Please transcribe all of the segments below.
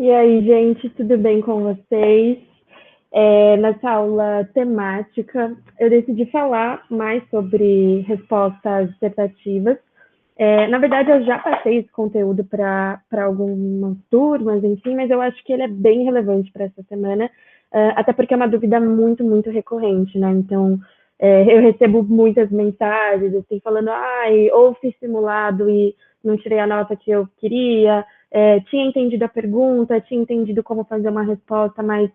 E aí, gente, tudo bem com vocês? Nessa aula temática, eu decidi falar mais sobre respostas dissertativas. Na verdade, eu já passei esse conteúdo para algumas turmas, enfim, mas eu acho que ele é bem relevante para essa semana, até porque é uma dúvida muito, muito recorrente, né? Então, eu recebo muitas mensagens, assim, falando, ai, ou fiz simulado e não tirei a nota que eu queria, tinha entendido a pergunta, tinha entendido como fazer uma resposta, mas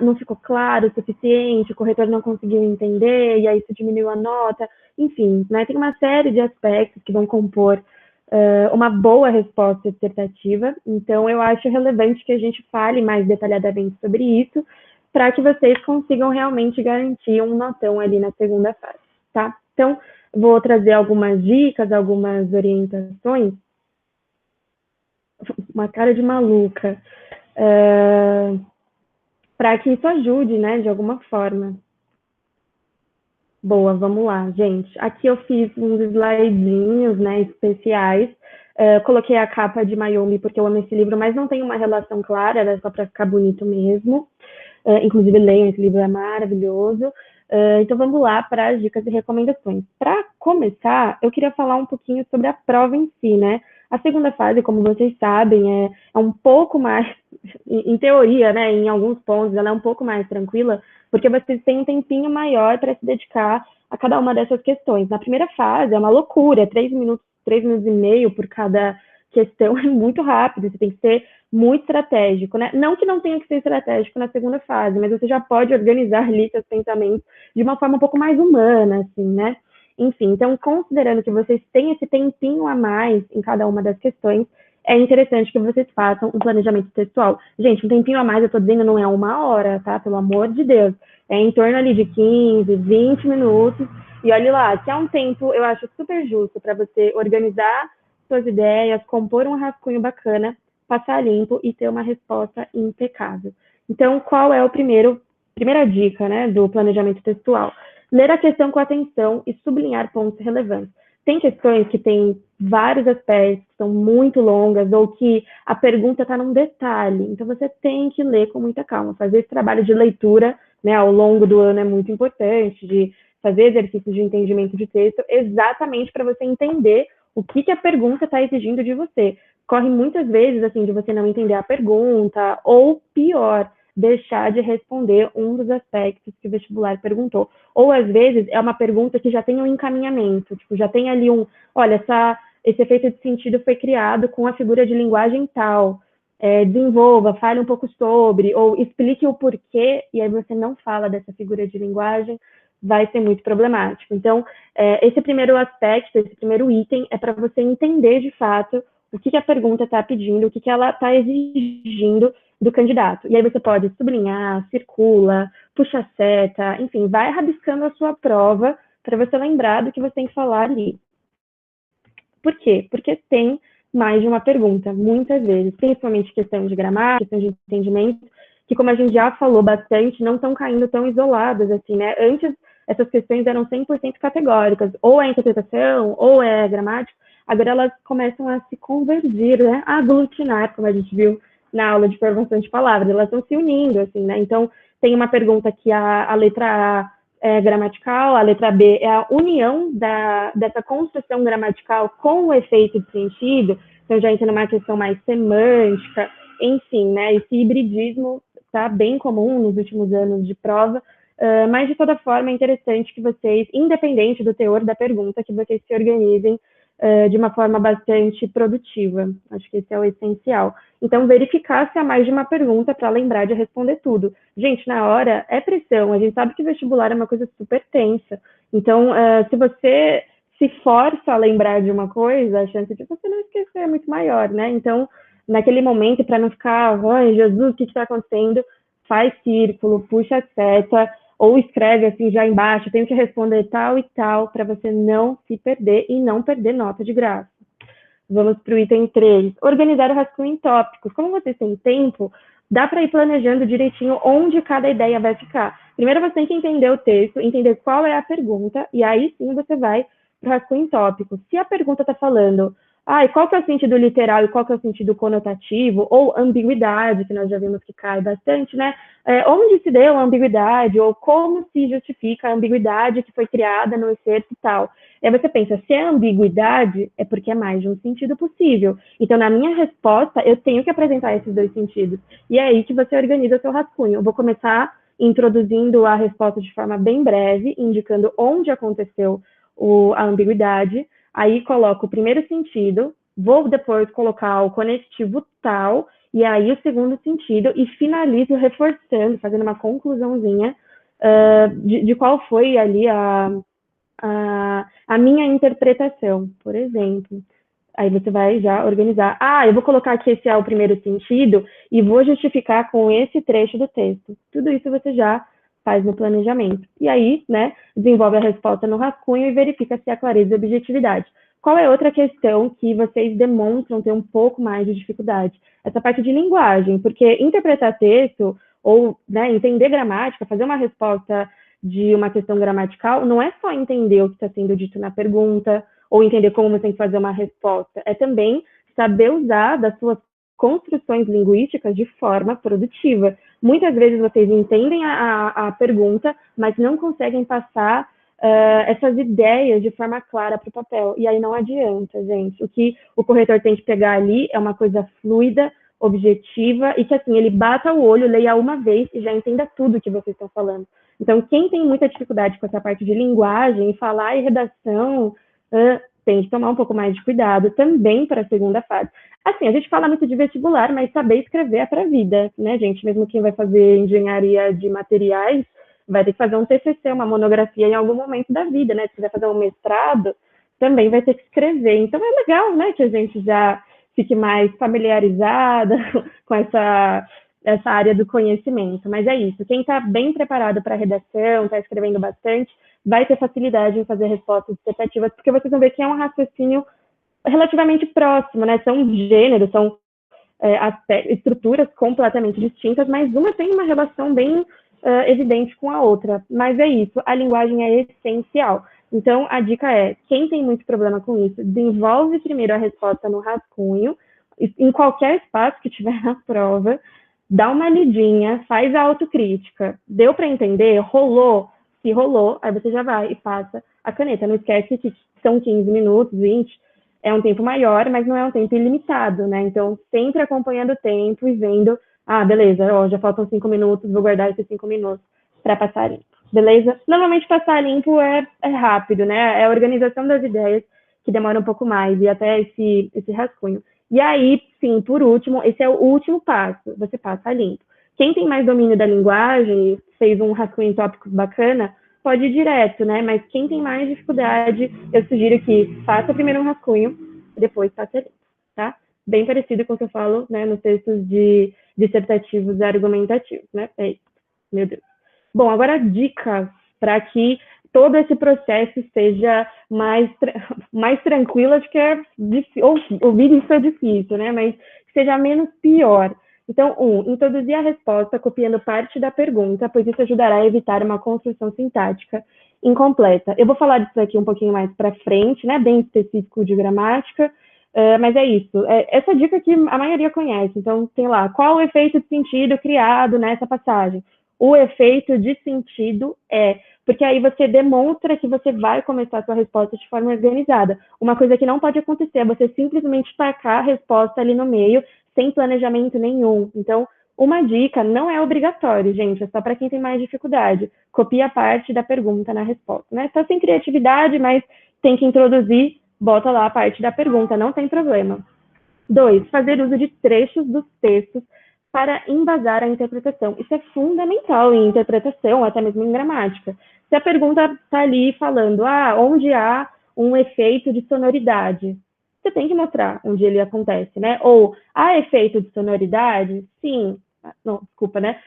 não ficou claro o suficiente, o corretor não conseguiu entender, e aí isso diminuiu a nota. Enfim, né, tem uma série de aspectos que vão compor uma boa resposta dissertativa. Então, eu acho relevante que a gente fale mais detalhadamente sobre isso, para que vocês consigam realmente garantir um notão ali na segunda fase, tá? Então, vou trazer algumas dicas, algumas orientações. Uma cara de maluca. Para que isso ajude, né, de alguma forma. Boa, vamos lá, gente. Aqui eu fiz uns slidezinhos, né, especiais. Coloquei a capa de Mayumi porque eu amo esse livro, mas não tem uma relação clara, era só para ficar bonito mesmo. Inclusive, leiam, esse livro é maravilhoso. Então, vamos lá para as dicas e recomendações. Para começar, eu queria falar um pouquinho sobre a prova em si, né? A segunda fase, como vocês sabem, é um pouco mais, em teoria, né, em alguns pontos, ela é um pouco mais tranquila, porque vocês têm um tempinho maior para se dedicar a cada uma dessas questões. Na primeira fase, é uma loucura, 3 minutos e meio por cada questão, é muito rápido, você tem que ser muito estratégico, né? Não que não tenha que ser estratégico na segunda fase, mas você já pode organizar ali seus pensamentos de uma forma um pouco mais humana, assim, né? Enfim, então, considerando que vocês têm esse tempinho a mais em cada uma das questões, é interessante que vocês façam um planejamento textual. Gente, um tempinho a mais, eu tô dizendo, não é uma hora, tá? Pelo amor de Deus. É em torno ali de 15, 20 minutos. E olhe lá, que é um tempo, eu acho super justo para você organizar suas ideias, compor um rascunho bacana, passar limpo e ter uma resposta impecável. Então, qual é primeira dica, né, do planejamento textual? Ler a questão com atenção e sublinhar pontos relevantes. Tem questões que têm vários aspectos, que são muito longas, ou que a pergunta está num detalhe. Então, você tem que ler com muita calma. Fazer esse trabalho de leitura, né, ao longo do ano é muito importante, de fazer exercícios de entendimento de texto, exatamente para você entender o que a pergunta está exigindo de você. Corre muitas vezes, assim, de você não entender a pergunta, ou pior, deixar de responder um dos aspectos que o vestibular perguntou. Ou, às vezes, é uma pergunta que já tem um encaminhamento, tipo, já tem ali olha, esse efeito de sentido foi criado com a figura de linguagem tal, desenvolva, fale um pouco sobre, ou explique o porquê, e aí você não fala dessa figura de linguagem, vai ser muito problemático. Então, esse primeiro aspecto, esse primeiro item, é para você entender de fato o que a pergunta está pedindo, o que ela está exigindo do candidato. E aí você pode sublinhar, circula, puxa a seta, enfim, vai rabiscando a sua prova para você lembrar do que você tem que falar ali. Por quê? Porque tem mais de uma pergunta, muitas vezes, principalmente questão de gramática, questão de entendimento, que, como a gente já falou bastante, não estão caindo tão isoladas assim, né? Antes, essas questões eram 100% categóricas, ou é interpretação, ou é gramática, agora elas começam a se convergir, né? A aglutinar, como a gente viu na aula de formação de palavras, elas estão se unindo, assim, né? Então, tem uma pergunta que a letra A é gramatical, a letra B é a união dessa construção gramatical com o efeito de sentido, então já entra numa questão mais semântica, enfim, né? Esse hibridismo está bem comum nos últimos anos de prova, mas de toda forma é interessante que vocês, independente do teor da pergunta, que vocês se organizem de uma forma bastante produtiva. Acho que esse é o essencial. Então, verificar se há mais de uma pergunta para lembrar de responder tudo. Gente, na hora é pressão. A gente sabe que vestibular é uma coisa super tensa. Então, se você se força a lembrar de uma coisa, a chance de você não esquecer é muito maior, né? Então, naquele momento, para não ficar, ai, Jesus, o que está acontecendo? Faz círculo, puxa a seta, ou escreve assim já embaixo, tenho que responder tal e tal, para você não se perder e não perder nota de graça. Vamos para o item 3. Organizar o rascunho em tópicos. Como vocês têm tempo, dá para ir planejando direitinho onde cada ideia vai ficar. Primeiro você tem que entender o texto, entender qual é a pergunta, e aí sim você vai para o rascunho em tópicos. Se a pergunta está falando, Ah, e qual que é o sentido literal e qual que é o sentido conotativo, ou ambiguidade, que nós já vimos que cai bastante, né? Onde se deu a ambiguidade, ou como se justifica a ambiguidade que foi criada no excerto e tal. Aí você pensa, se é ambiguidade, é porque é mais de um sentido possível. Então, na minha resposta, eu tenho que apresentar esses dois sentidos. E é aí que você organiza o seu rascunho. Eu vou começar introduzindo a resposta de forma bem breve, indicando onde aconteceu a ambiguidade. Aí coloco o primeiro sentido, vou depois colocar o conectivo tal, e aí o segundo sentido, e finalizo reforçando, fazendo uma conclusãozinha de qual foi ali a minha interpretação, por exemplo. Aí você vai já organizar. Ah, eu vou colocar que esse é o primeiro sentido e vou justificar com esse trecho do texto. Tudo isso você já faz no planejamento. E aí, né, desenvolve a resposta no rascunho e verifica se há clareza e objetividade. Qual é outra questão que vocês demonstram ter um pouco mais de dificuldade? Essa parte de linguagem, porque interpretar texto ou, né, entender gramática, fazer uma resposta de uma questão gramatical, não é só entender o que está sendo dito na pergunta, ou entender como você tem que fazer uma resposta, é também saber usar das suas construções linguísticas de forma produtiva. Muitas vezes vocês entendem a pergunta, mas não conseguem passar essas ideias de forma clara para o papel. E aí não adianta, gente. O que o corretor tem que pegar ali é uma coisa fluida, objetiva, e que assim, ele bata o olho, leia uma vez e já entenda tudo que vocês estão falando. Então, quem tem muita dificuldade com essa parte de linguagem, falar e redação, tem que tomar um pouco mais de cuidado também para a segunda fase. Assim, a gente fala muito de vestibular, mas saber escrever é para a vida, né, gente? Mesmo quem vai fazer engenharia de materiais, vai ter que fazer um TCC, uma monografia em algum momento da vida, né? Se quiser fazer um mestrado, também vai ter que escrever. Então, é legal, né, que a gente já fique mais familiarizada com essa área do conhecimento. Mas é isso, quem está bem preparado para a redação, está escrevendo bastante, vai ter facilidade em fazer respostas dissertativas, porque vocês vão ver que é um raciocínio relativamente próximo, né? São gêneros, são estruturas completamente distintas, mas uma tem uma relação bem evidente com a outra. Mas é isso, a linguagem é essencial. Então, a dica é, quem tem muito problema com isso, desenvolve primeiro a resposta no rascunho, em qualquer espaço que tiver na prova, dá uma lidinha, faz a autocrítica. Deu para entender? Rolou? Se rolou, aí você já vai e passa a caneta. Não esquece que são 15 minutos, 20, é um tempo maior, mas não é um tempo ilimitado, né? Então, sempre acompanhando o tempo e vendo, ah, beleza, ó, já faltam 5 minutos, vou guardar esses 5 minutos para passar limpo, beleza? Normalmente passar limpo é rápido, né? É a organização das ideias que demora um pouco mais, e até esse rascunho. E aí, sim, por último, esse é o último passo, você passa limpo. Quem tem mais domínio da linguagem, fez um rascunho em tópicos bacana, pode ir direto, né? Mas quem tem mais dificuldade, eu sugiro que faça primeiro um rascunho, depois faça limpo, tá? Bem parecido com o que eu falo, né, nos textos dissertativos e argumentativos, né? É isso. Meu Deus. Bom, agora dicas para que todo esse processo seja mais tranquilo, acho que é ouvir isso é difícil, né? Mas seja menos pior. Então, introduzir a resposta copiando parte da pergunta, pois isso ajudará a evitar uma construção sintática incompleta. Eu vou falar disso aqui um pouquinho mais para frente, né? Bem específico de gramática, mas é isso. Essa dica que a maioria conhece. Então, tem lá, qual o efeito de sentido criado nessa passagem? O efeito de sentido porque aí você demonstra que você vai começar a sua resposta de forma organizada. Uma coisa que não pode acontecer é você simplesmente tacar a resposta ali no meio, sem planejamento nenhum. Então, uma dica, não é obrigatório, gente, é só para quem tem mais dificuldade. Copia parte da pergunta na resposta, né? Está sem criatividade, mas tem que introduzir, bota lá a parte da pergunta, não tem problema. 2, fazer uso de trechos dos textos para embasar a interpretação. Isso é fundamental em interpretação, até mesmo em gramática. Se a pergunta está ali falando, onde há um efeito de sonoridade, você tem que mostrar onde ele acontece, né? Ou, há efeito de sonoridade? Sim. Não, desculpa, né?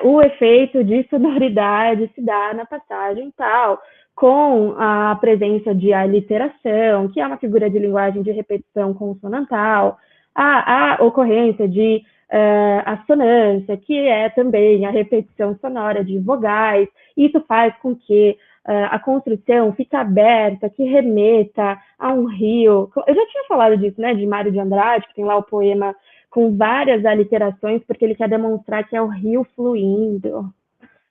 O efeito de sonoridade se dá na passagem tal, com a presença de aliteração, que é uma figura de linguagem de repetição consonantal, a ocorrência de assonância, que é também a repetição sonora de vogais. Isso faz com que a construção fica aberta, que remeta a um rio. Eu já tinha falado disso, né, de Mário de Andrade, que tem lá o poema com várias aliterações, porque ele quer demonstrar que é o rio fluindo.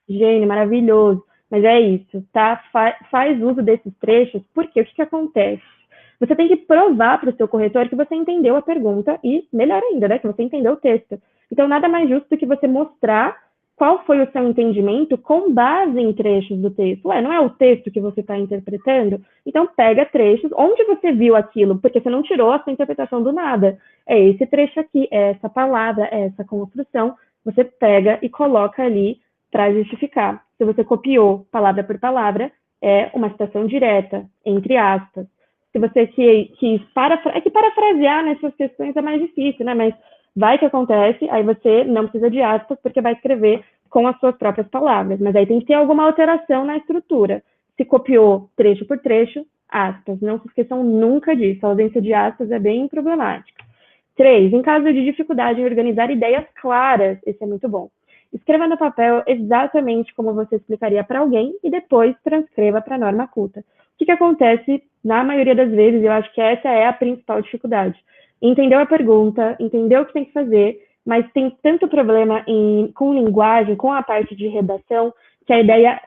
Gênio, maravilhoso. Mas é isso, tá? Faz uso desses trechos, porque o que acontece? Você tem que provar para o seu corretor que você entendeu a pergunta e, melhor ainda, né, que você entendeu o texto. Então, nada mais justo do que você mostrar qual foi o seu entendimento com base em trechos do texto. Ué, não é o texto que você está interpretando? Então, pega trechos onde você viu aquilo, porque você não tirou a sua interpretação do nada. É esse trecho aqui, é essa palavra, é essa construção. Você pega e coloca ali para justificar. Se você copiou palavra por palavra, é uma citação direta, entre aspas. Se você quis parafrasear nessas questões é mais difícil, né? Mas vai que acontece, aí você não precisa de aspas, porque vai escrever com as suas próprias palavras. Mas aí tem que ter alguma alteração na estrutura. Se copiou trecho por trecho, aspas. Não se esqueçam nunca disso. A ausência de aspas é bem problemática. 3. Em caso de dificuldade em organizar ideias claras, esse é muito bom. Escreva no papel exatamente como você explicaria para alguém e depois transcreva para a norma culta. O que acontece na maioria das vezes, eu acho que essa é a principal dificuldade. Entendeu a pergunta, entendeu o que tem que fazer, mas tem tanto problema com linguagem, com a parte de redação, que a ideia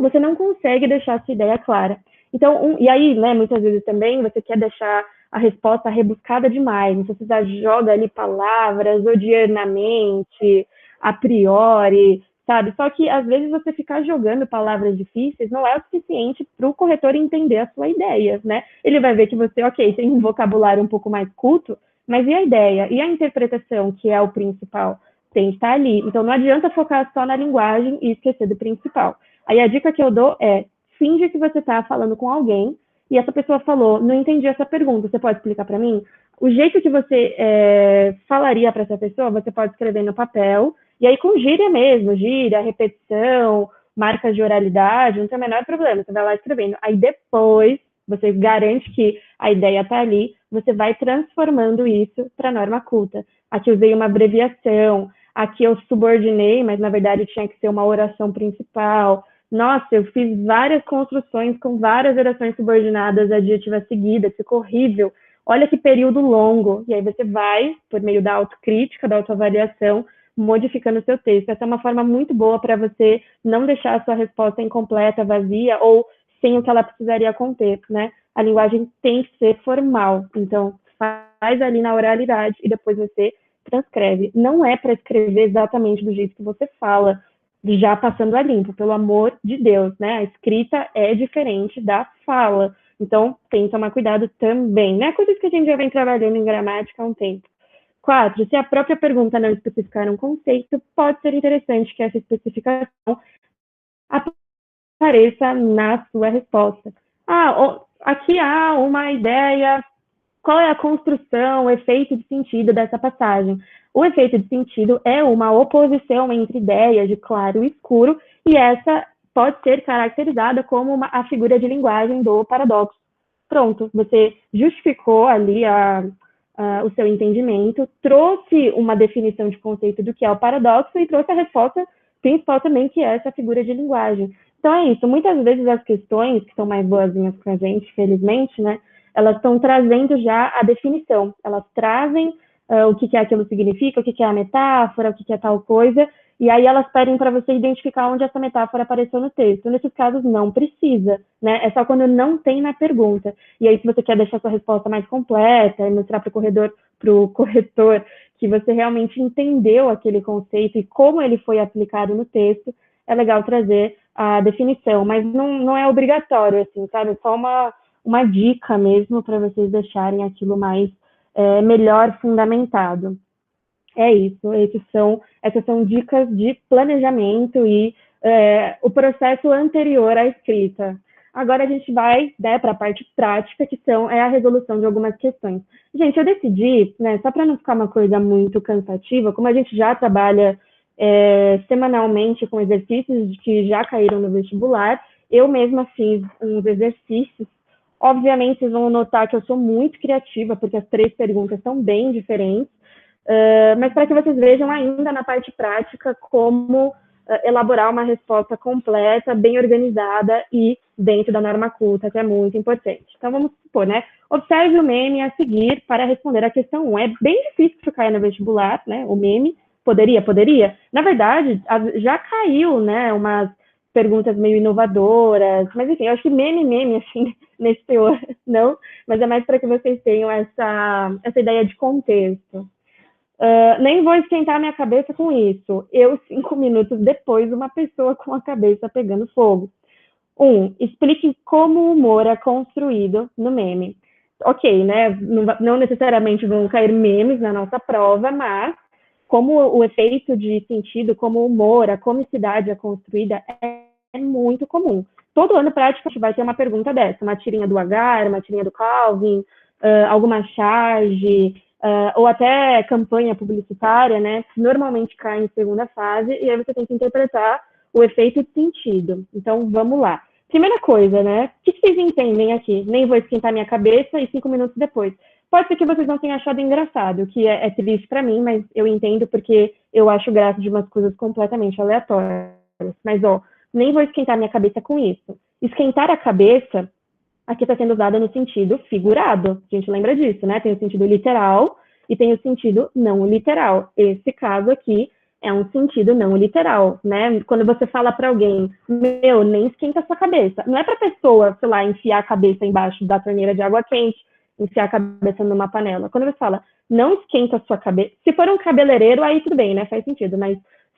você não consegue deixar essa ideia clara. Então, e aí, né, muitas vezes também você quer deixar a resposta rebuscada demais, você já joga ali palavras odiernamente, a priori, sabe? Só que às vezes você ficar jogando palavras difíceis não é o suficiente para o corretor entender a sua ideia, né? Ele vai ver que você, ok, tem um vocabulário um pouco mais culto, mas e a ideia? E a interpretação, que é o principal? Tem que estar ali. Então não adianta focar só na linguagem e esquecer do principal. Aí a dica que eu dou é, finge que você está falando com alguém e essa pessoa falou, não entendi essa pergunta, você pode explicar para mim? O jeito que você falaria para essa pessoa, você pode escrever no papel, e aí com gíria mesmo, gíria, repetição, marcas de oralidade, não tem o menor problema, você vai lá escrevendo. Aí depois, você garante que a ideia está ali, você vai transformando isso para norma culta. Aqui usei uma abreviação, aqui eu subordinei, mas na verdade tinha que ser uma oração principal. Nossa, eu fiz várias construções com várias orações subordinadas adjetivas seguidas, ficou horrível. Olha que período longo. E aí você vai, por meio da autocrítica, da autoavaliação, modificando o seu texto. Essa é uma forma muito boa para você não deixar a sua resposta incompleta, vazia ou sem o que ela precisaria conter, né? A linguagem tem que ser formal. Então, faz ali na oralidade e depois você transcreve. Não é para escrever exatamente do jeito que você fala, já passando a limpo, pelo amor de Deus, né? A escrita é diferente da fala. Então, tem que tomar cuidado também, né? Coisas que a gente já vem trabalhando em gramática há um tempo. 4. Se a própria pergunta não especificar um conceito, pode ser interessante que essa especificação apareça na sua resposta. Aqui há uma ideia. Qual é a construção, o efeito de sentido dessa passagem? O efeito de sentido é uma oposição entre ideias de claro e escuro, e essa pode ser caracterizada como a figura de linguagem do paradoxo. Pronto, você justificou ali o seu entendimento, trouxe uma definição de conceito do que é o paradoxo e trouxe a resposta principal também, que é essa figura de linguagem. Então é isso, muitas vezes as questões que são mais boazinhas com a gente, felizmente, né, elas estão trazendo já a definição, elas trazem o que aquilo significa, o que é a metáfora, o que é tal coisa, e aí elas pedem para você identificar onde essa metáfora apareceu no texto. Nesses casos, não precisa, né? É só quando não tem na pergunta. E aí, se você quer deixar sua resposta mais completa e mostrar para o corretor que você realmente entendeu aquele conceito e como ele foi aplicado no texto, é legal trazer a definição, mas não é obrigatório, assim, sabe? É só uma dica mesmo para vocês deixarem aquilo mais melhor fundamentado. É isso, essas são dicas de planejamento e o processo anterior à escrita. Agora a gente vai, né, para a parte prática, que é a resolução de algumas questões. Gente, eu decidi, né, só para não ficar uma coisa muito cansativa, como a gente já trabalha semanalmente com exercícios que já caíram no vestibular, eu mesma fiz uns exercícios. Obviamente, vocês vão notar que eu sou muito criativa, porque as 3 perguntas são bem diferentes, mas para que vocês vejam ainda na parte prática como elaborar uma resposta completa, bem organizada e dentro da norma culta, que é muito importante. Então, vamos supor, né? Observe o meme a seguir para responder a questão 1. É bem difícil que caia no vestibular, né? O meme. Poderia. Na verdade, já caiu, né? Umas perguntas meio inovadoras, mas enfim, eu acho que meme, assim, nesse teor, não, mas é mais para que vocês tenham essa ideia de contexto. Nem vou esquentar minha cabeça com isso. Eu, 5 minutos depois, uma pessoa com a cabeça pegando fogo. 1. Explique como o humor é construído no meme. Ok, né? Não necessariamente vão cair memes na nossa prova, mas como o efeito de sentido, como o humor, a comicidade é construída, é muito comum. Todo ano, praticamente, vai ter uma pergunta dessa, uma tirinha do Agar, uma tirinha do Calvin, alguma charge, ou até campanha publicitária, né? Normalmente cai em segunda fase, e aí você tem que interpretar o efeito de sentido. Então, vamos lá. Primeira coisa, né? O que vocês entendem aqui? Nem vou esquentar minha cabeça e 5 minutos depois. Pode ser que vocês não tenham achado engraçado, o que é triste para mim, mas eu entendo porque eu acho graça de umas coisas completamente aleatórias. Mas, nem vou esquentar minha cabeça com isso. Esquentar a cabeça, aqui está sendo usada no sentido figurado. A gente lembra disso, né? Tem o sentido literal e tem o sentido não literal. Esse caso aqui é um sentido não literal, né? Quando você fala para alguém, nem esquenta a sua cabeça. Não é para a pessoa, sei lá, enfiar a cabeça embaixo da torneira de água quente, enfiar a cabeça numa panela. Quando você fala, não esquenta a sua cabeça. Se for um cabeleireiro, aí tudo bem, né? Faz sentido, mas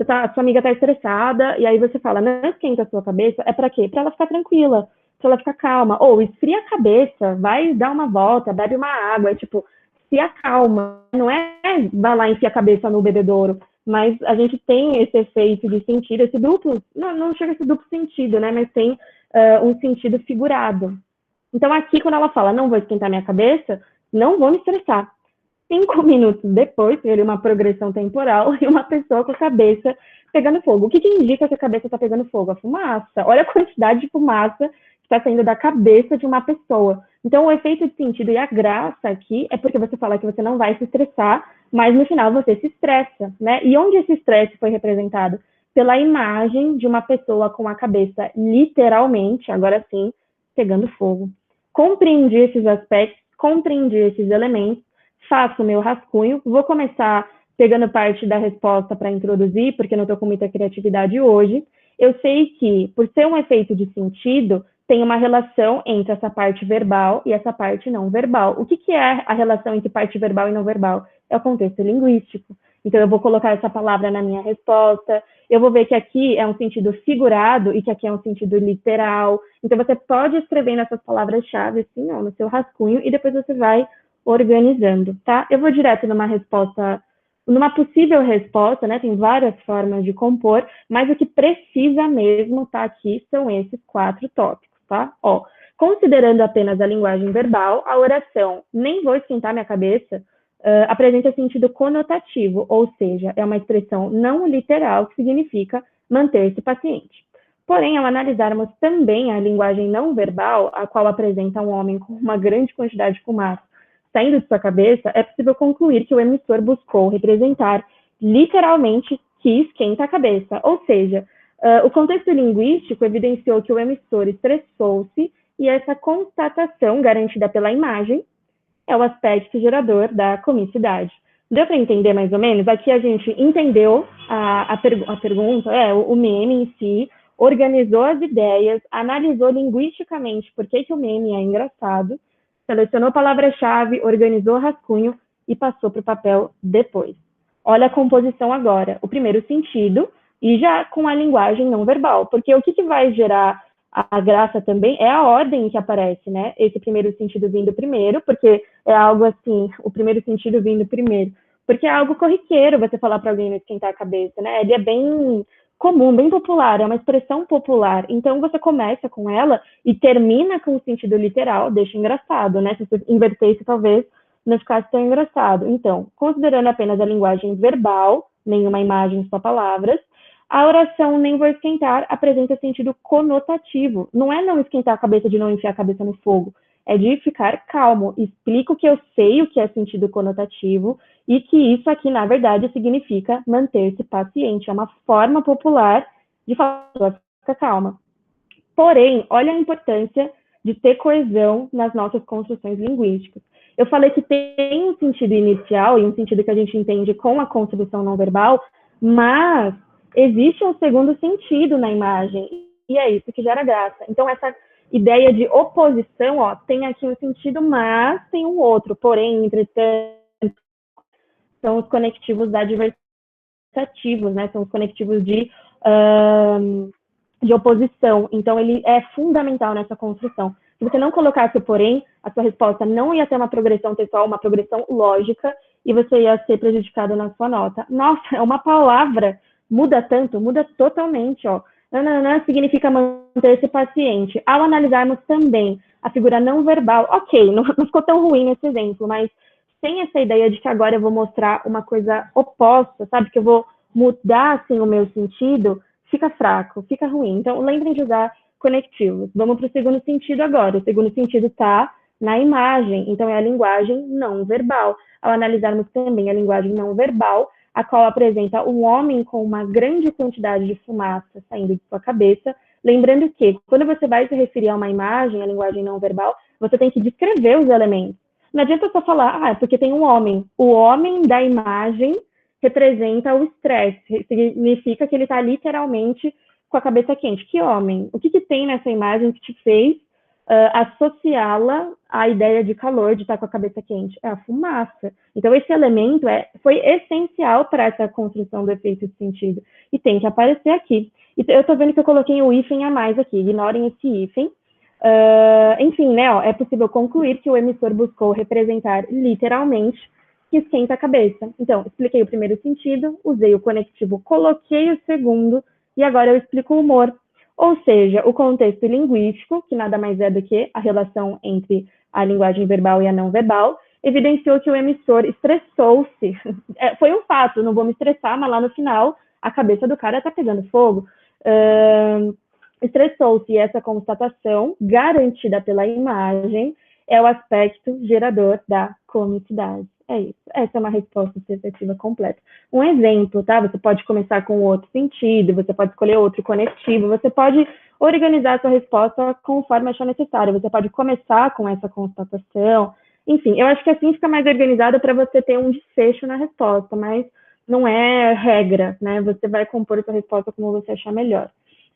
a sua amiga está estressada, e aí você fala, não esquenta a sua cabeça, é para quê? Para ela ficar tranquila, para ela ficar calma. Ou esfria a cabeça, vai dar uma volta, bebe uma água, tipo, se acalma. Não é vai lá e enfia a cabeça no bebedouro, mas a gente tem esse efeito de sentido, esse duplo, não chega a ser duplo sentido, né? Mas tem um sentido figurado. Então, aqui, quando ela fala, não vou esquentar minha cabeça, não vou me estressar. 5 minutos depois, ele uma progressão temporal e uma pessoa com a cabeça pegando fogo. O que indica que a cabeça está pegando fogo? A fumaça. Olha a quantidade de fumaça que está saindo da cabeça de uma pessoa. Então, o efeito de sentido e a graça aqui é porque você fala que você não vai se estressar, mas no final você se estressa, né? E onde esse estresse foi representado? Pela imagem de uma pessoa com a cabeça literalmente, agora sim, pegando fogo. Compreendi esses aspectos, compreendi esses elementos, faço o meu rascunho, vou começar pegando parte da resposta para introduzir, porque não estou com muita criatividade hoje. Eu sei que, por ser um efeito de sentido, tem uma relação entre essa parte verbal e essa parte não verbal. O que é a relação entre parte verbal e não verbal? É o contexto linguístico. Então, eu vou colocar essa palavra na minha resposta, eu vou ver que aqui é um sentido figurado e que aqui é um sentido literal. Então, você pode escrever nessas palavras-chave, assim, no seu rascunho, e depois você vai organizando, tá? Eu vou direto numa resposta, numa possível resposta, né? Tem várias formas de compor, mas o que precisa mesmo tá aqui são esses 4 tópicos, tá? Considerando apenas a linguagem verbal, a oração nem vou esquentar minha cabeça, apresenta sentido conotativo, ou seja, é uma expressão não literal que significa manter-se paciente. Porém, ao analisarmos também a linguagem não verbal, a qual apresenta um homem com uma grande quantidade de fumaça saindo de sua cabeça, é possível concluir que o emissor buscou representar literalmente que esquenta a cabeça, ou seja, o contexto linguístico evidenciou que o emissor estressou-se e essa constatação garantida pela imagem é o aspecto gerador da comicidade. Deu para entender mais ou menos? Aqui a gente entendeu a pergunta, o meme em si, organizou as ideias, analisou linguisticamente por que o meme é engraçado, selecionou palavra-chave, organizou o rascunho e passou para o papel depois. Olha a composição agora. O primeiro sentido e já com a linguagem não verbal, porque o que vai gerar a graça também é a ordem que aparece, né? Esse primeiro sentido vindo primeiro, porque é algo assim, o primeiro sentido vindo primeiro, porque é algo corriqueiro você falar para alguém esquentar a cabeça, né? Ele é bem comum, bem popular, é uma expressão popular. Então você começa com ela e termina com o sentido literal, deixa engraçado, né? Se você invertesse, talvez não ficasse tão engraçado. Então, considerando apenas a linguagem verbal, nenhuma imagem, só palavras, a oração nem vou esquentar apresenta sentido conotativo. Não é não esquentar a cabeça de não enfiar a cabeça no fogo, é de ficar calmo. Explico que eu sei o que é sentido conotativo e que isso aqui, na verdade, significa manter-se paciente. É uma forma popular de falar, fica calma. Porém, olha a importância de ter coesão nas nossas construções linguísticas. Eu falei que tem um sentido inicial e um sentido que a gente entende com a construção não verbal, mas existe um segundo sentido na imagem, e é isso que gera graça. Então, essa ideia de oposição, ó, tem aqui um sentido, mas tem um outro. Porém, entretanto, são os conectivos adversativos, né? São os conectivos de oposição. Então, ele é fundamental nessa construção. Se você não colocasse o porém, a sua resposta não ia ter uma progressão textual, uma progressão lógica, e você ia ser prejudicado na sua nota. Nossa, uma palavra muda tanto, muda totalmente, ó. Nananã significa manter-se paciente. Ao analisarmos também a figura não verbal, ok, não ficou tão ruim esse exemplo, mas sem essa ideia de que agora eu vou mostrar uma coisa oposta, sabe? Que eu vou mudar, assim, o meu sentido, fica fraco, fica ruim. Então, lembrem de usar conectivos. Vamos para o segundo sentido agora. O segundo sentido está na imagem, então é a linguagem não verbal. Ao analisarmos também a linguagem não verbal, a qual apresenta um homem com uma grande quantidade de fumaça saindo de sua cabeça, lembrando que, quando você vai se referir a uma imagem, a linguagem não verbal, você tem que descrever os elementos. Não adianta só falar, é porque tem um homem. O homem da imagem representa o estresse, significa que ele está literalmente com a cabeça quente. Que homem? O que tem nessa imagem que te fez associá-la à ideia de calor, de estar com a cabeça quente? É a fumaça. Então, esse elemento foi essencial para essa construção do efeito de sentido. E tem que aparecer aqui. Eu estou vendo que eu coloquei o hífen a mais aqui, ignorem esse hífen. Enfim, né, ó, é possível concluir que o emissor buscou representar literalmente que esquenta a cabeça. Então, expliquei o primeiro sentido, usei o conectivo, coloquei o segundo, e agora eu explico o humor. Ou seja, o contexto linguístico, que nada mais é do que a relação entre a linguagem verbal e a não verbal, evidenciou que o emissor estressou-se. Foi um fato, não vou me estressar, mas lá no final a cabeça do cara tá pegando fogo. Estressou-se, e essa constatação, garantida pela imagem, é o aspecto gerador da comicidade. É isso. Essa é uma resposta associativa completa. Um exemplo, tá? Você pode começar com outro sentido, você pode escolher outro conectivo, você pode organizar a sua resposta conforme achar necessário. Você pode começar com essa constatação. Enfim, eu acho que assim fica mais organizado para você ter um desfecho na resposta, mas não é regra, né? Você vai compor a sua resposta como você achar melhor.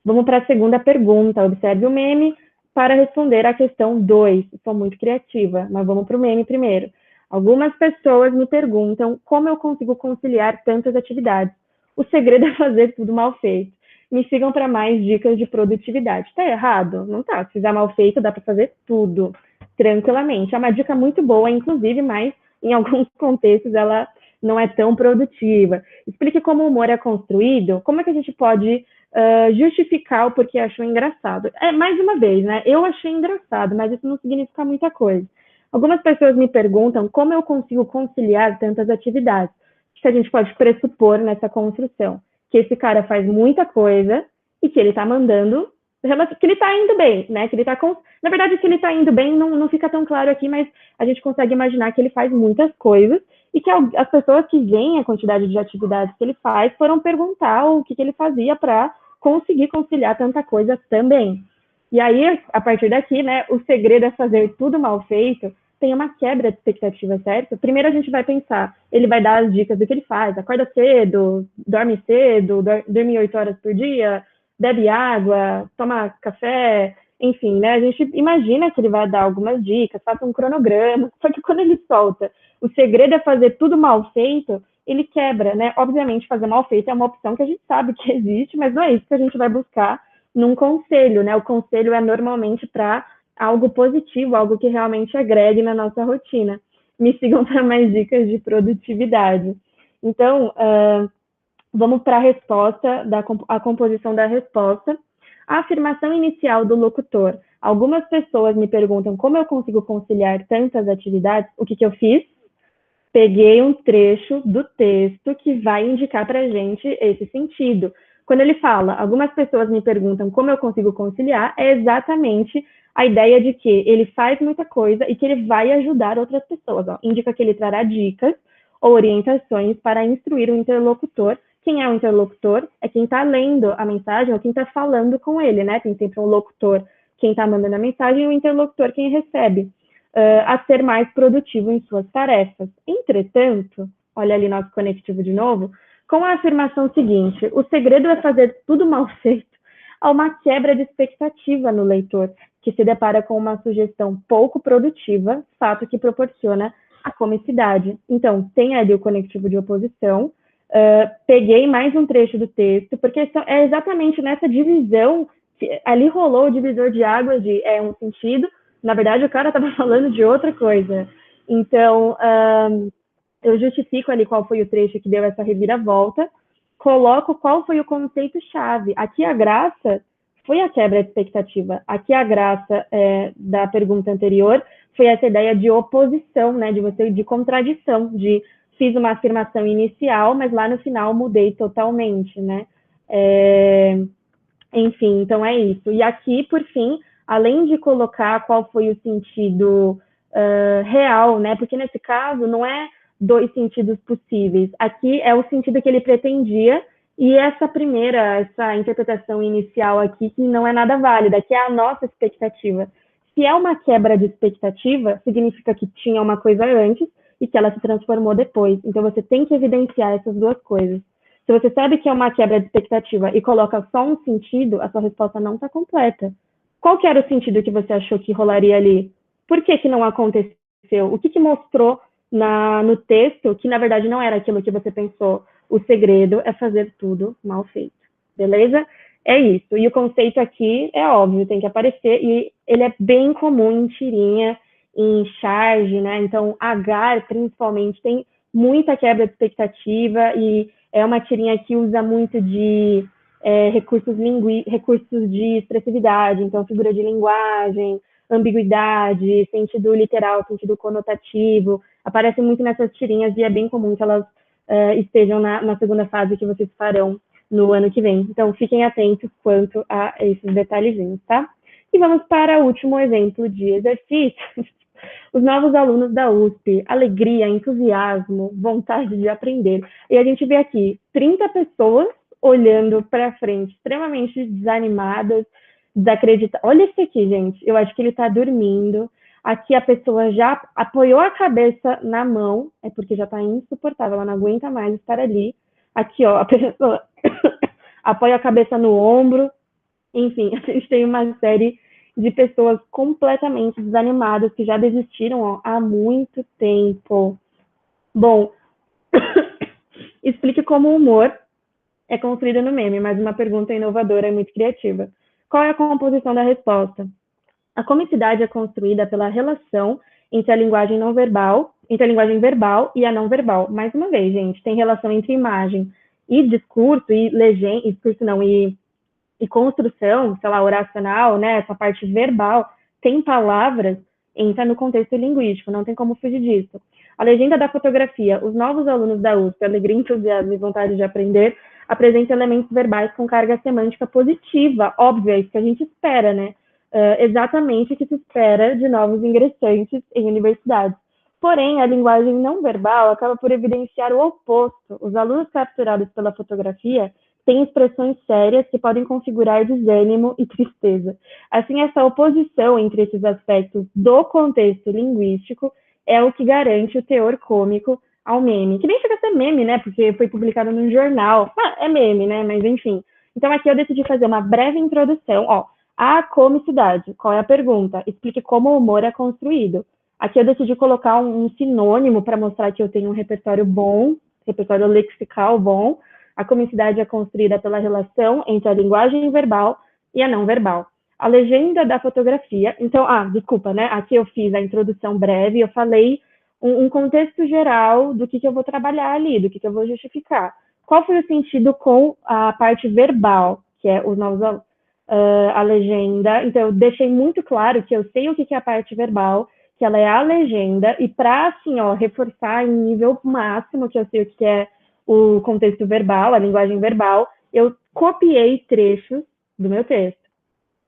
Vamos para a segunda pergunta. Observe o meme para responder à questão 2. Sou muito criativa, mas vamos para o meme primeiro. Algumas pessoas me perguntam como eu consigo conciliar tantas atividades. O segredo é fazer tudo mal feito. Me sigam para mais dicas de produtividade. Tá errado? Não tá. Se fizer mal feito, dá para fazer tudo tranquilamente. É uma dica muito boa, inclusive, mas em alguns contextos ela não é tão produtiva. Explique como o humor é construído, como é que a gente pode justificar o porquê achou engraçado. Mais uma vez, né? Eu achei engraçado, mas isso não significa muita coisa. Algumas pessoas me perguntam como eu consigo conciliar tantas atividades. Que a gente pode pressupor nessa construção? Que esse cara faz muita coisa e que ele está mandando, que ele está indo bem, né? Que ele tá Na verdade, que ele está indo bem não fica tão claro aqui, mas a gente consegue imaginar que ele faz muitas coisas e que as pessoas que veem a quantidade de atividades que ele faz foram perguntar o que ele fazia para conseguir conciliar tanta coisa também. E aí, a partir daqui, né, o segredo é fazer tudo mal feito, tem uma quebra de expectativa, certo? Primeiro a gente vai pensar, ele vai dar as dicas do que ele faz, acorda cedo, dorme cedo, dorme 8 horas por dia, bebe água, toma café, enfim, né? A gente imagina que ele vai dar algumas dicas, faça um cronograma, só que quando ele solta, o segredo é fazer tudo mal feito, ele quebra, né? Obviamente, fazer mal feito é uma opção que a gente sabe que existe, mas não é isso que a gente vai buscar num conselho, né? O conselho é normalmente para algo positivo, algo que realmente agregue na nossa rotina. Me sigam para mais dicas de produtividade. Então, vamos para a resposta, a composição da resposta. A afirmação inicial do locutor. Algumas pessoas me perguntam como eu consigo conciliar tantas atividades. O que eu fiz? Peguei um trecho do texto que vai indicar para a gente esse sentido. Quando ele fala, algumas pessoas me perguntam como eu consigo conciliar, é exatamente a ideia de que ele faz muita coisa e que ele vai ajudar outras pessoas. Ó. Indica que ele trará dicas ou orientações para instruir o interlocutor Quem é o interlocutor? É quem está lendo a mensagem ou quem está falando com ele, né? Tem sempre um locutor, quem está mandando a mensagem, e o interlocutor, quem recebe, a ser mais produtivo em suas tarefas. Entretanto, olha ali nosso conectivo de novo, com a afirmação seguinte: o segredo é fazer tudo mal feito, há uma quebra de expectativa no leitor, que se depara com uma sugestão pouco produtiva, fato que proporciona a comicidade. Então, tem ali o conectivo de oposição. Peguei mais um trecho do texto, porque é exatamente nessa divisão, que ali rolou o divisor de águas de um sentido, na verdade o cara estava falando de outra coisa. Então, eu justifico ali qual foi o trecho que deu essa reviravolta, coloco qual foi o conceito-chave. Aqui a graça foi a quebra de expectativa. Aqui a graça da pergunta anterior foi essa ideia de oposição, né, de contradição, de fiz uma afirmação inicial, mas lá no final mudei totalmente, né? Enfim, então é isso. E aqui, por fim, além de colocar qual foi o sentido real, né? Porque nesse caso não é dois sentidos possíveis. Aqui é o sentido que ele pretendia, e essa interpretação inicial aqui, que não é nada válida, que é a nossa expectativa. Se é uma quebra de expectativa, significa que tinha uma coisa antes e que ela se transformou depois. Então, você tem que evidenciar essas duas coisas. Se você sabe que é uma quebra de expectativa e coloca só um sentido, a sua resposta não está completa. Qual que era o sentido que você achou que rolaria ali? Por que não aconteceu? O que mostrou no texto que, na verdade, não era aquilo que você pensou? O segredo é fazer tudo mal feito. Beleza? É isso. E o conceito aqui é óbvio, tem que aparecer, e ele é bem comum em tirinha, em charge, né? Então, Agar, principalmente, tem muita quebra de expectativa, e é uma tirinha que usa muito de recursos de expressividade, então figura de linguagem, ambiguidade, sentido literal, sentido conotativo, aparece muito nessas tirinhas, e é bem comum que elas estejam na segunda fase que vocês farão no ano que vem. Então, fiquem atentos quanto a esses detalhezinhos, tá? E vamos para o último exemplo de exercício. Os novos alunos da USP, alegria, entusiasmo, vontade de aprender. E a gente vê aqui 30 pessoas olhando para frente, extremamente desanimadas, desacreditadas. Olha esse aqui, gente. Eu acho que ele está dormindo. Aqui a pessoa já apoiou a cabeça na mão, é porque já está insuportável, ela não aguenta mais estar ali. Aqui, ó, a pessoa apoia a cabeça no ombro. Enfim, a gente tem uma série de pessoas completamente desanimadas que já desistiram há muito tempo. Bom, explique como o humor é construído no meme, mas uma pergunta inovadora e muito criativa. Qual é a composição da resposta? A comicidade é construída pela relação entre a linguagem não verbal, entre a linguagem verbal e a não verbal. Mais uma vez, gente, tem relação entre imagem e discurso, e legenda, discurso não, e construção, sei lá, oracional, né, essa parte verbal, tem palavras, entra no contexto linguístico, não tem como fugir disso. A legenda da fotografia, os novos alunos da USP, alegria, entusiasmo e vontade de aprender, apresentam elementos verbais com carga semântica positiva, óbvio, é isso que a gente espera, né? Exatamente o que se espera de novos ingressantes em universidades. Porém, a linguagem não verbal acaba por evidenciar o oposto. Os alunos capturados pela fotografia têm expressões sérias que podem configurar desânimo e tristeza. Assim, essa oposição entre esses aspectos do contexto linguístico é o que garante o teor cômico ao meme, que nem chega a ser meme, né, porque foi publicado num jornal. É meme, né, mas enfim. Então, aqui eu decidi fazer uma breve introdução, à comicidade. Qual é a pergunta? Explique como o humor é construído. Aqui eu decidi colocar um sinônimo para mostrar que eu tenho um repertório bom, repertório lexical bom. A comicidade é construída pela relação entre a linguagem verbal e a não verbal. A legenda da fotografia, então, desculpa, né? Aqui eu fiz a introdução breve, eu falei um contexto geral do que eu vou trabalhar ali, do que eu vou justificar. Qual foi o sentido com a parte verbal, que é os novos a legenda? Então, eu deixei muito claro que eu sei o que é a parte verbal, que ela é a legenda, e para, assim, reforçar em nível máximo que eu sei o que é o contexto verbal, a linguagem verbal, eu copiei trechos do meu texto.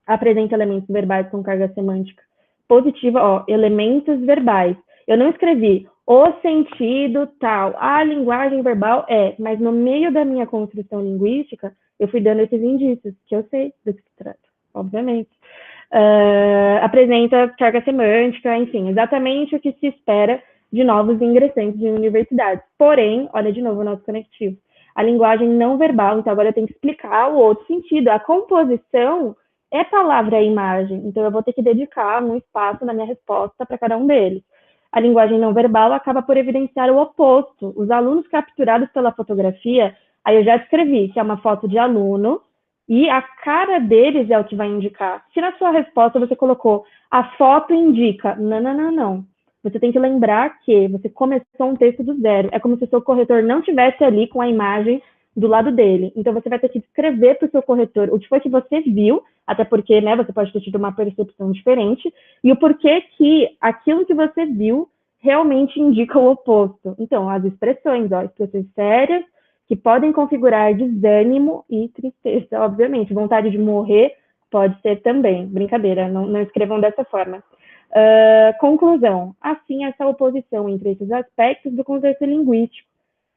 Apresenta elementos verbais com carga semântica positiva, elementos verbais. Eu não escrevi o sentido tal, a linguagem verbal mas no meio da minha construção linguística, eu fui dando esses indícios, que eu sei do que se trata, obviamente. Apresenta carga semântica, enfim, exatamente o que se espera de novos ingressantes de universidades. Porém, olha de novo o nosso conectivo. A linguagem não verbal, então agora eu tenho que explicar o outro sentido. A composição é palavra e imagem, então eu vou ter que dedicar um espaço na minha resposta para cada um deles. A linguagem não verbal acaba por evidenciar o oposto. Os alunos capturados pela fotografia, aí eu já descrevi que é uma foto de aluno, e a cara deles é o que vai indicar. Se na sua resposta você colocou a foto indica, não. Você tem que lembrar que você começou um texto do zero. É como se o seu corretor não tivesse ali com a imagem do lado dele. Então você vai ter que descrever para o seu corretor o que foi que você viu, até porque, né, você pode ter tido uma percepção diferente, e o porquê que aquilo que você viu realmente indica o oposto. Então, as expressões sérias, que podem configurar desânimo e tristeza, obviamente. Vontade de morrer pode ser também. Brincadeira, não escrevam dessa forma. Conclusão. Assim, essa oposição entre esses aspectos do contexto linguístico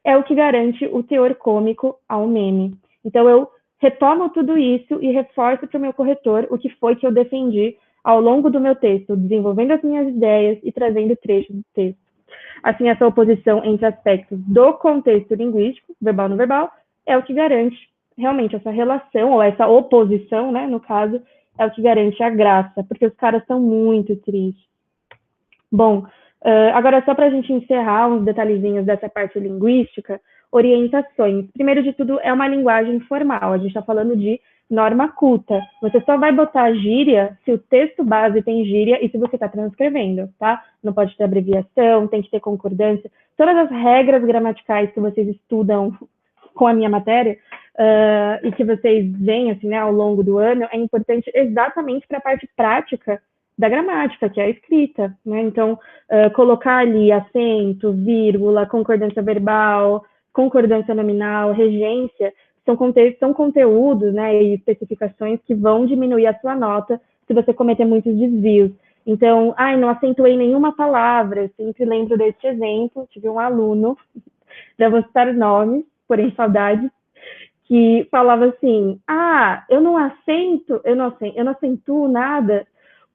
é o que garante o teor cômico ao meme. Então, eu retomo tudo isso e reforço para o meu corretor o que foi que eu defendi ao longo do meu texto, desenvolvendo as minhas ideias e trazendo trechos do texto. Assim, essa oposição entre aspectos do contexto linguístico, verbal e não verbal, é o que garante realmente essa relação, ou essa oposição, né, no caso, é o que garante a graça, porque os caras estão muito tristes. Bom, agora só para a gente encerrar uns detalhezinhos dessa parte linguística, orientações. Primeiro de tudo, é uma linguagem formal, a gente está falando de norma culta. Você só vai botar gíria se o texto base tem gíria e se você está transcrevendo, tá? Não pode ter abreviação, tem que ter concordância. Todas as regras gramaticais que vocês estudam com a minha matéria e que vocês veem assim, né, ao longo do ano, é importante exatamente para a parte prática da gramática, que é a escrita, né? Então, colocar ali acento, vírgula, concordância verbal, concordância nominal, regência, são conteúdos, né, e especificações que vão diminuir a sua nota se você cometer muitos desvios. Então, não acentuei nenhuma palavra, eu sempre lembro desse exemplo, tive um aluno, já vou citar nomes, porém saudades, que falava assim, eu não acentuo nada,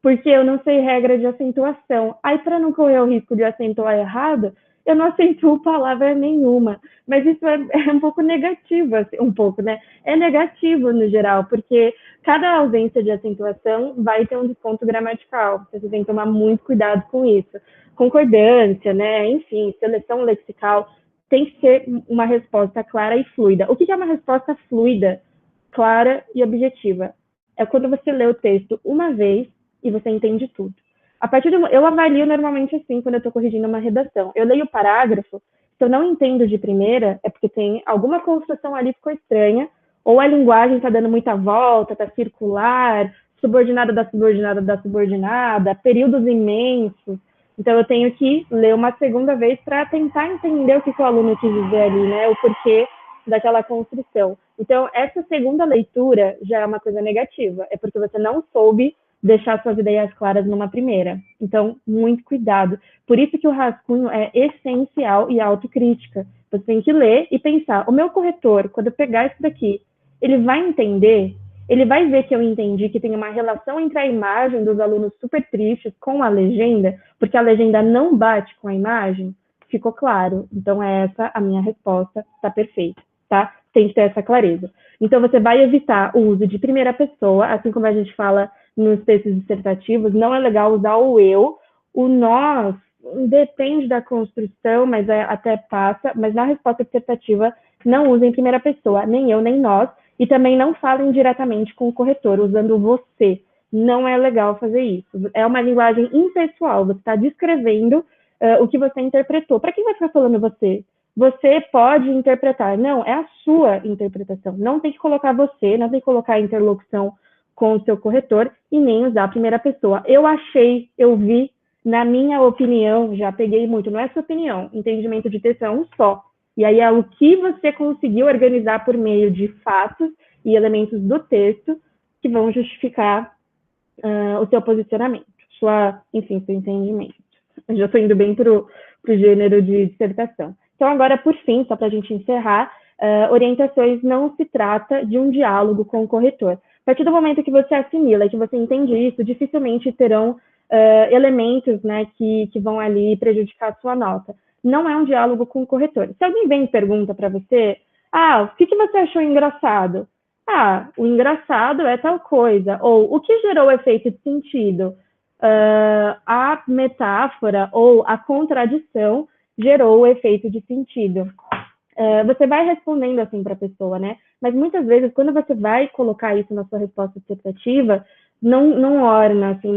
porque eu não sei regra de acentuação. Aí, para não correr o risco de acentuar errado, eu não acentuo palavra nenhuma. Mas isso é um pouco negativo, assim, um pouco, né? É negativo no geral, porque cada ausência de acentuação vai ter um desconto gramatical. Você tem que tomar muito cuidado com isso. Concordância, né? Enfim, seleção lexical tem que ser uma resposta clara e fluida. O que é uma resposta fluida, clara e objetiva? É quando você lê o texto uma vez e você entende tudo. Eu avalio normalmente assim quando eu estou corrigindo uma redação. Eu leio o parágrafo, se eu não entendo de primeira, é porque tem alguma construção ali que ficou estranha, ou a linguagem está dando muita volta, está circular, subordinada da subordinada da subordinada, períodos imensos. Então eu tenho que ler uma segunda vez para tentar entender o que o aluno quis dizer ali, né? O porquê daquela construção. Então, essa segunda leitura já é uma coisa negativa, é porque você não soube deixar suas ideias claras numa primeira. Então, muito cuidado. Por isso que o rascunho é essencial e autocrítica. Você tem que ler e pensar, o meu corretor, quando eu pegar isso daqui, ele vai entender, ele vai ver que eu entendi que tem uma relação entre a imagem dos alunos super tristes com a legenda, porque a legenda não bate com a imagem? Ficou claro. Então, essa a minha resposta, está perfeita, tá? Tem que ter essa clareza. Então, você vai evitar o uso de primeira pessoa, assim como a gente fala nos textos dissertativos, não é legal usar o eu, o nós, depende da construção, mas até passa, mas na resposta dissertativa não usem primeira pessoa, nem eu, nem nós, e também não falem diretamente com o corretor, usando você. Não é legal fazer isso. É uma linguagem impessoal, você está descrevendo o que você interpretou. Para quem vai ficar falando você? Você pode interpretar. Não, é a sua interpretação. Não tem que colocar você, não tem que colocar a interlocução com o seu corretor e nem usar a primeira pessoa. Eu achei, eu vi, na minha opinião, já peguei muito, não é sua opinião, entendimento de texto é um só. E aí é o que você conseguiu organizar por meio de fatos e elementos do texto que vão justificar o seu posicionamento, seu entendimento. Eu já estou indo bem para para o gênero de dissertação. Então, agora, por fim, só para a gente encerrar, orientações não se trata de um diálogo com o corretor. A partir do momento que você assimila, que você entende isso, dificilmente terão elementos, né, que vão ali prejudicar a sua nota. Não é um diálogo com o corretor. Se alguém vem e pergunta para você, o que você achou engraçado? O engraçado é tal coisa. Ou o que gerou o efeito de sentido? A metáfora ou a contradição gerou o efeito de sentido. Você vai respondendo assim para a pessoa, né? Mas muitas vezes, quando você vai colocar isso na sua resposta expectativa, não orna, assim,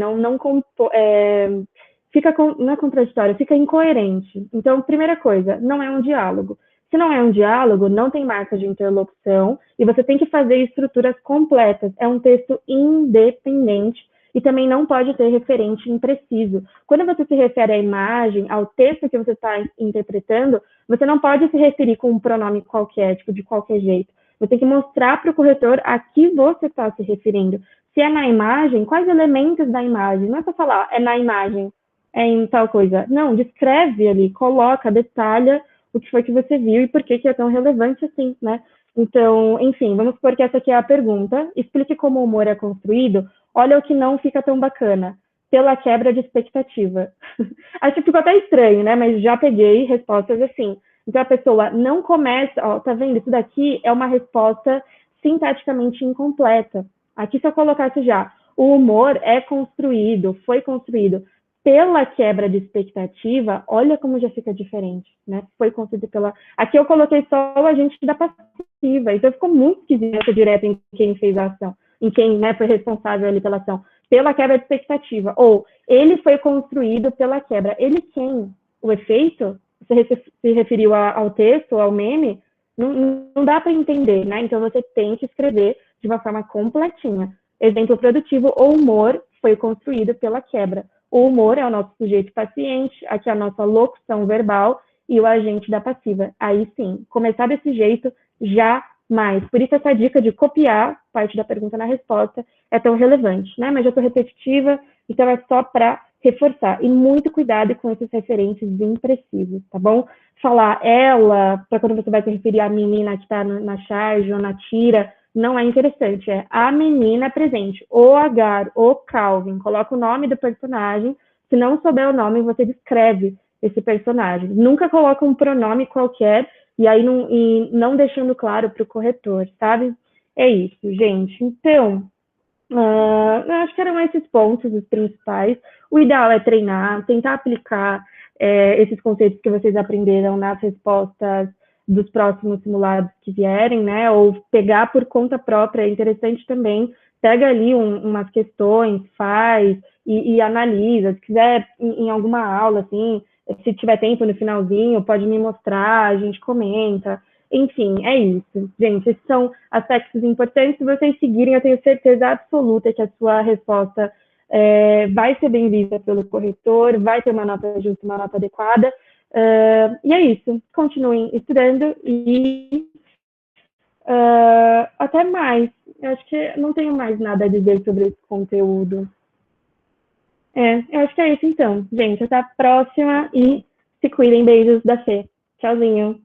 fica, não é contraditório, fica incoerente. Então, primeira coisa, não é um diálogo. Se não é um diálogo, não tem marca de interlocução e você tem que fazer estruturas completas. É um texto independente e também não pode ter referente impreciso. Quando você se refere à imagem, ao texto que você está interpretando, você não pode se referir com um pronome qualquer, tipo, de qualquer jeito. Você tem que mostrar para o corretor a que você está se referindo. Se é na imagem, quais elementos da imagem? Não é só falar, é na imagem, é em tal coisa. Não, descreve ali, coloca, detalha o que foi que você viu e por que é tão relevante assim, né? Então, enfim, vamos supor que essa aqui é a pergunta. Explique como o humor é construído. Olha o que não fica tão bacana. Pela quebra de expectativa. Acho que ficou até estranho, né? Mas já peguei respostas assim. Então a pessoa não começa, tá vendo? Isso daqui é uma resposta sintaticamente incompleta. Aqui se eu colocasse já, o humor é construído, foi construído pela quebra de expectativa, olha como já fica diferente, né? Foi construído pela... Aqui eu coloquei só o agente da passiva, então ficou muito esquisito direto em quem fez a ação, em quem, né, foi responsável ali pela ação, pela quebra de expectativa, ou ele foi construído pela quebra. Ele quem? O efeito? Você se referiu ao texto, ao meme? Não dá para entender, né? Então você tem que escrever de uma forma completinha. Exemplo produtivo, o humor foi construído pela quebra. O humor é o nosso sujeito paciente, aqui é a nossa locução verbal e o agente da passiva. Aí sim, começar desse jeito, jamais. Por isso essa dica de copiar parte da pergunta na resposta é tão relevante, né? Mas já estou repetitiva, então é só para reforçar. E muito cuidado com esses referentes imprecisos, tá bom? Falar ela, para quando você vai se referir à menina que está na charge ou na tira, não é interessante. É a menina presente, o Agar, o Calvin. Coloca o nome do personagem. Se não souber o nome, você descreve esse personagem. Nunca coloca um pronome qualquer e aí não deixando claro para o corretor, sabe? É isso, gente. Então, acho que eram esses pontos os principais. O ideal é treinar, tentar aplicar esses conceitos que vocês aprenderam nas respostas dos próximos simulados que vierem, né? Ou pegar por conta própria, é interessante também. Pega ali umas questões, faz e analisa. Se quiser, em alguma aula, assim, se tiver tempo no finalzinho, pode me mostrar, a gente comenta. Enfim, é isso. Gente, esses são aspectos importantes. Se vocês seguirem, eu tenho certeza absoluta que a sua resposta vai ser bem vista pelo corretor, vai ter uma nota justa, uma nota adequada. E é isso. Continuem estudando e até mais. Eu acho que não tenho mais nada a dizer sobre esse conteúdo. Eu acho que é isso então. Gente, até a próxima e se cuidem. Beijos da Fê. Tchauzinho.